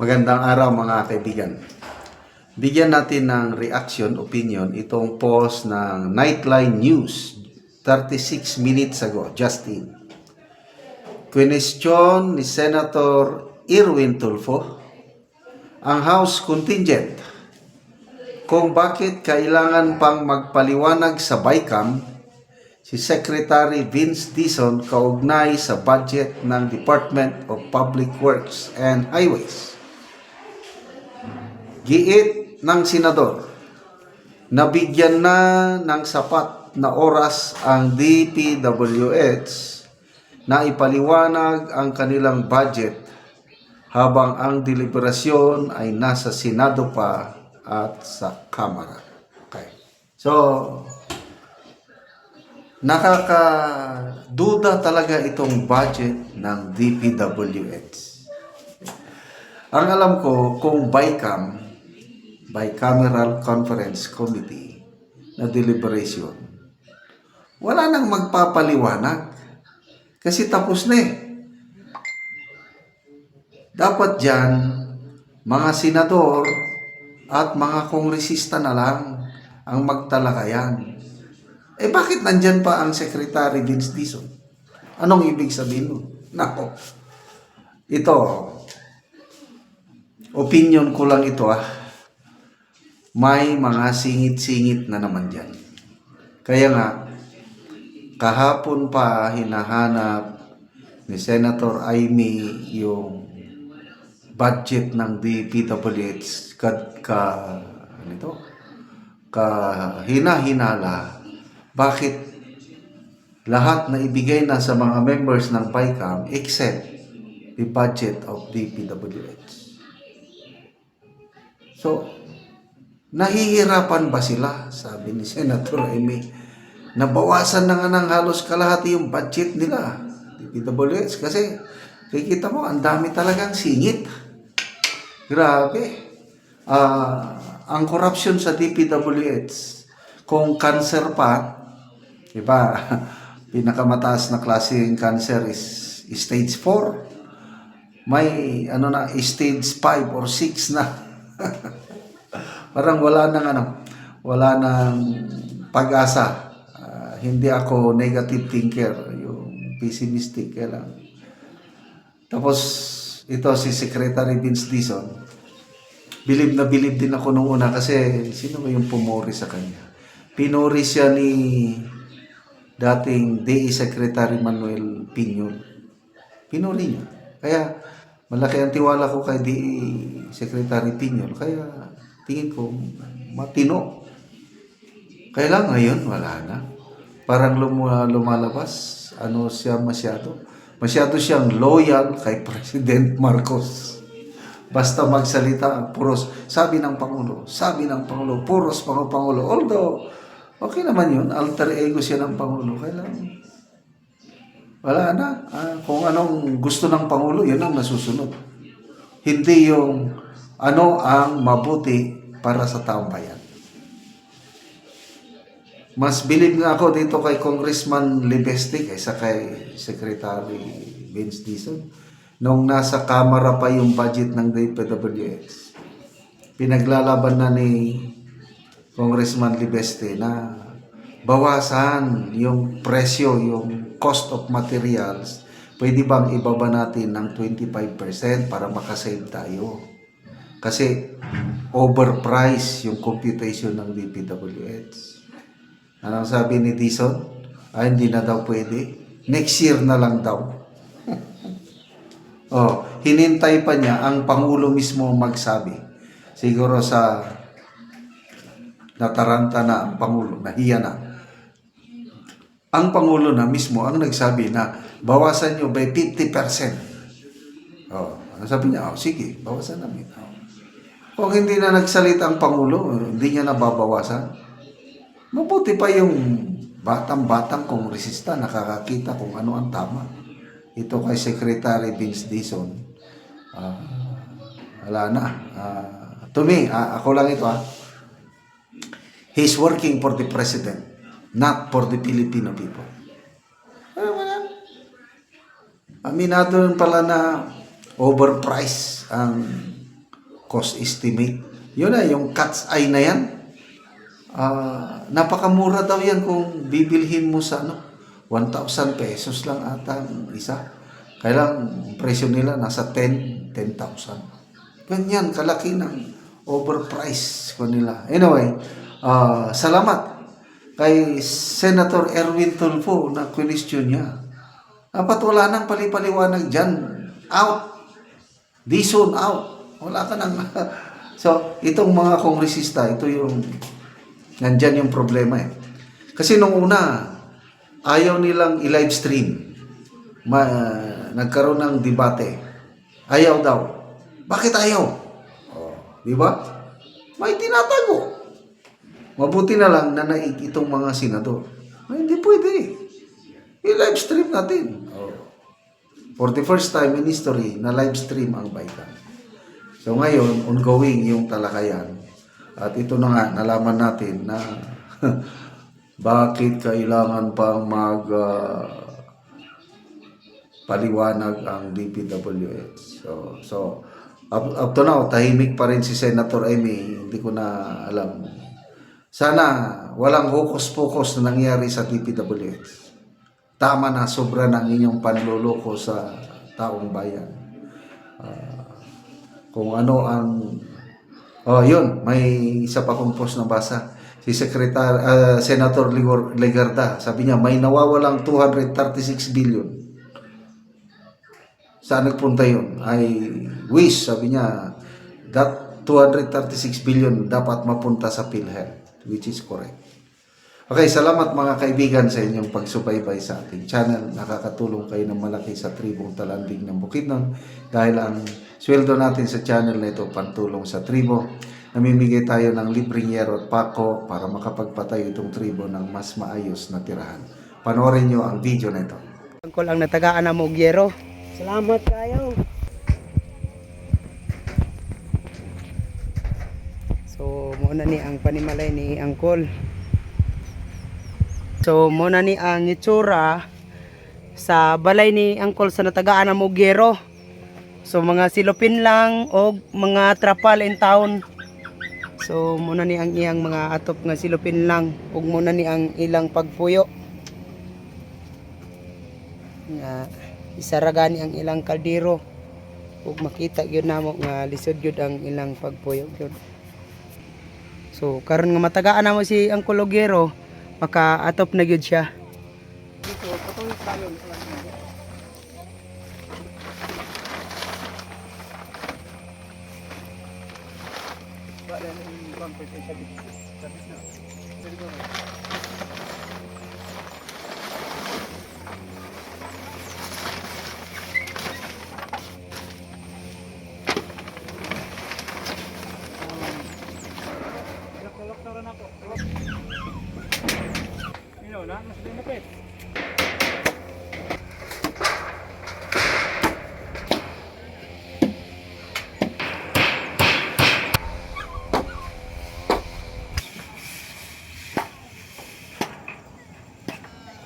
Magandang araw mga kaibigan. Bigyan natin ng reaction, opinion, itong post ng Nightline News 36 minutes ago, Justin. Question ni Senator Irwin Tulfo ang House contingent kung bakit kailangan pang magpaliwanag sa BICAM si Secretary Vince Dizon kaugnay sa budget ng Department of Public Works and Highways. Giit ng senador, nabigyan na ng sapat na oras ang DPWH na ipaliwanag ang kanilang budget habang ang deliberasyon ay nasa Senado pa at sa Kamara. Okay. So, nakakaduda talaga itong budget ng DPWH. Ang alam ko, kung BICAM, Bicameral Conference Committee na deliberation, wala nang magpapaliwanag kasi tapos na eh. Dapat dyan, mga senador at mga kongresista na lang ang magtalakayan. Eh bakit nandyan pa ang Secretary Vince Dizon? Anong ibig sabihin nun? Nako, ito, opinion ko lang ito may mga singit-singit na naman dyan. Kaya nga, kahapon pa hinahanap ni Senator Amy yung budget ng DPWH hina-hinala. Bakit lahat na ibigay na sa mga members ng BICAM except the budget of DPWH? So, nahihirapan ba sila? Sabi ni Senator Amy. Nabawasan na nga ng halos kalahati yung budget nila, DPWH, kasi kikita mo, ang dami talagang singit. Grabe. Ang corruption sa DPWH, kung cancer pa, diba, pinakamataas na klase ng cancer is stage 4. May stage 5 or 6 na. Parang wala nang pag-asa. Hindi ako negative thinker, yung pessimistic lang. Tapos ito si Secretary Vince Dizon, bilib na bilib din ako nung una kasi sino ba yung pumuri sa kanya? Pinuri siya ni dating DE Secretary Manuel Piñol. Pinuri niya. Kaya malaki ang tiwala ko kay DE Secretary Piñol. Kaya tingin ko matino. Kaya lang ngayon wala na. Parang lumalabas. Siya masyado siyang loyal kay President Marcos. Basta magsalita, puros sabi ng Pangulo, puros Pangulo. Although, okay naman yun, alter ego siya ng Pangulo. Kaya lang, wala na. Kung anong gusto ng Pangulo, yun ang nasusunod. Hindi yung ano ang mabuti para sa taong bayan. Mas bilib nga ako dito kay Congressman Libeste kaysa kay Secretary Vince Dizon. Nung nasa Kamara pa yung budget ng DPWH, pinaglalaban na ni Congressman Libeste na bawasan yung presyo, yung cost of materials. Pwede bang ibaba natin ng 25% para makasave tayo? Kasi overprice yung computation ng DPWH. Anong sabi ni Dizon? Hindi na daw pwede. Next year na lang daw. Hinintay pa niya ang Pangulo mismo magsabi. Siguro sa nataranta na ang Pangulo, nahiya na. Ang Pangulo na mismo ang nagsabi na bawasan nyo by 50%. Ano sabi niya? Sige, bawasan namin. Kung hindi na nagsalita ang Pangulo, hindi niya nababawasan. Mabuti pa yung batang-batang kongresista nakakakita kung ano ang tama. Ito kay Secretary Vince Dizon, wala na. To me, ako lang ito he's working for the President, not for the Filipino people. Aminado pala na overpriced ang cost estimate. Yun na, yung cat's eye na yan. Napakamura daw yan kung bibilhin mo sa 1,000 pesos lang ata ang isa. Kailang presyo nila nasa 10,000. Ganyan, kalaki ng overprice ko nila. Anyway, salamat kay Senator Erwin Tulfo na question niya. Dapat wala nang palipaliwanag dyan. Out. Dizone out. Wala ka nang... So, itong mga kongresista, ito yung... Nandyan yung problema eh. Kasi nung una, ayaw nilang i-live stream. Nagkaroon ng debate. Ayaw daw. Bakit ayaw? Di ba? May tinatago. Mabuti na lang na naig itong mga senador. Hindi pwede. I-live stream natin. For the first time in history, na live stream ang Baitan. So ngayon, ongoing yung talakayan. At ito na nga, nalaman natin na bakit kailangan pang paliwanag ang DPWH. So up to now, tahimik pa rin si Senator Amy. Hindi ko na alam. Sana walang hokus-pokus na nangyari sa DPWH. Tama na, sobra ng inyong panloloko sa taong bayan. Kung ano ang... yun, may isa pa kong post na basa. Si Senator Legarda, sabi niya, may nawawalang 236 billion. Saan nagpunta yun? I wish, sabi niya, that 236 billion dapat mapunta sa PhilHealth, which is correct. Okay, salamat mga kaibigan sa inyong pagsubaybay sa ating channel. Nakakatulong kayo ng malaki sa tribong Talanding ng Bukidnon dahil ang sweldo natin sa channel na ito pantulong sa tribo. Namimigay tayo ng libreng yero at pako para makapagpatayo itong tribo ng mas maayos na tirahan. Panoorin nyo ang video na ito. Angkol ang natagaan na mo gyero. Salamat kayo. So, muna ni ang panimalay ni Angkol. So, muna ni ang itsura sa balay ni Angkol sa natagaan na mo gyero. So, mga silupin lang o mga trapal in town. So, muna ni ang iyang mga atop nga silupin lang ug muna ni ang ilang pagpuyo. Nga isaragani ang ilang kaldero ug makita gyud namo nga lisod gyud ang ilang pagpuyo gyud. So, karon nga matagaan namo si Angkol Ogero, maka-atop na gyud siya. Dito, patuloy tayo.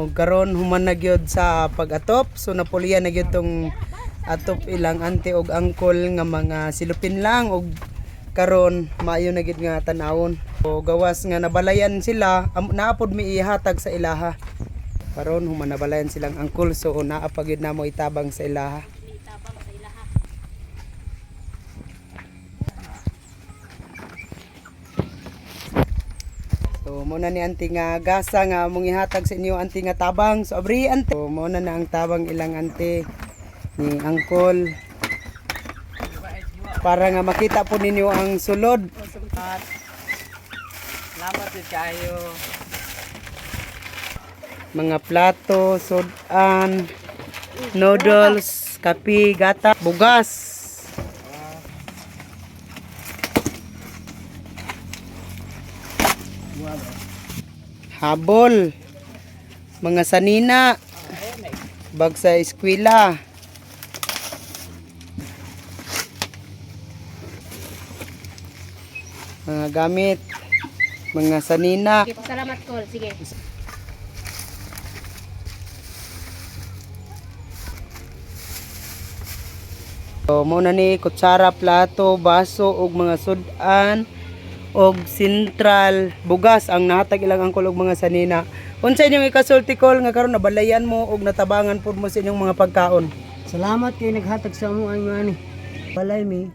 Og karon human na gyud sa pag-atop, so napulian na gyud tong atop ilang ante og angkol nga mga silupin lang og karon maayo na gyud nga tan-awon. So gawas nga nabalayan sila, naapod mi ihatag sa ilaha. Karon human nabalayan silang angkol, so naa pa gyud namo itabang sa ilaha. So muna ni anti nga gasa nga mong ihatag sa inyo anti nga tabang. So abri anti. So muna na ang tabang ilang anti ni angkol. Para nga makita po ninyo ang sulod. Salamat din kayo. Mga plato, sudan, noodles, kape, gata, bugas. Habol, mga sanina, bag sa eskwela, mga gamit, mga sanina. Salamat Col, sige. So mo na ni kutsara, plato, baso ug mga sudan og sentral bugas ang nahatag ilang angkol og mga sanina. Unsa inyong ikasulti Kol nga karon nabalayan mo og natabangan pud mo sa inyong mga pagkaon? Salamat kay naghatag sa mo ang ani. Balay mi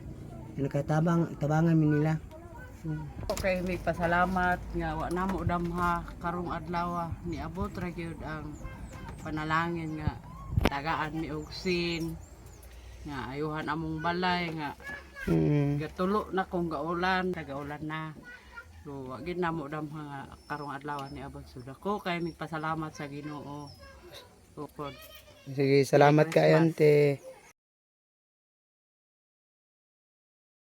tabangan mi nila. Okay, may pasalamat nga wa namo damha karong adlaw ni abot ra gyud ang panalangin nga tagaan mi og sin nga ayuhan among balay nga gatulo na kung gaulan tagaulan na. So wa gid namo damha nga karong adlaw ni abot sud ako kay may pasalamat sa Ginoo. Tukod. Sige, salamat kay ante.